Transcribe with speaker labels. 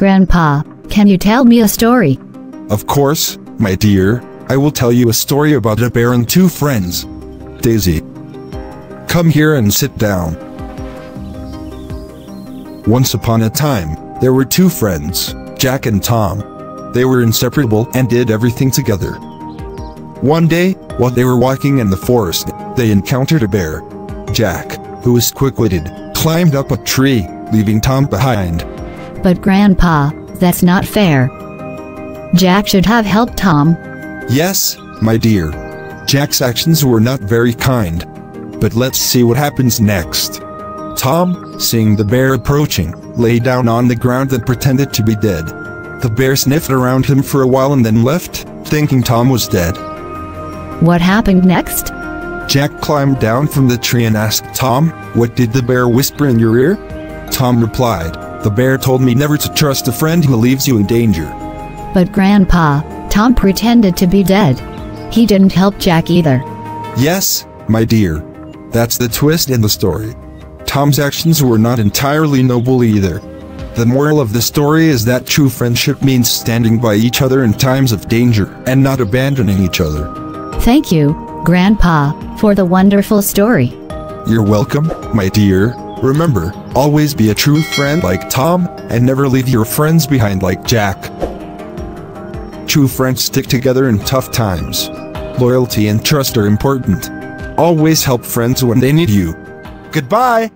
Speaker 1: Grandpa, can you tell me a story?
Speaker 2: Of course, my dear. I will tell you a story about a bear and two friends. Daisy, come here and sit down. Once upon a time, there were two friends, Jack and Tom. They were inseparable and did everything together. One day, while they were walking in the forest, they encountered a bear. Jack, who was quick-witted, climbed up a tree, leaving Tom behind.
Speaker 1: But Grandpa, that's not fair. Jack should have helped Tom.
Speaker 2: Yes, my dear. Jack's actions were not very kind. But let's see what happens next. Tom, seeing the bear approaching, lay down on the ground and pretended to be dead. The bear sniffed around him for a while and then left, thinking Tom was dead.
Speaker 1: What happened next?
Speaker 2: Jack climbed down from the tree and asked Tom, "What did the bear whisper in your ear?" Tom replied, "The bear told me never to trust a friend who leaves you in danger."
Speaker 1: But Grandpa, Tom pretended to be dead. He didn't help Jack either.
Speaker 2: Yes, my dear. That's the twist in the story. Tom's actions were not entirely noble either. The moral of the story is that true friendship means standing by each other in times of danger and not abandoning each other.
Speaker 1: Thank you, Grandpa, for the wonderful story.
Speaker 2: You're welcome, my dear. Remember, always be a true friend like Tom, and never leave your friends behind like Jack. True friends stick together in tough times. Loyalty and trust are important. Always help friends when they need you. Goodbye!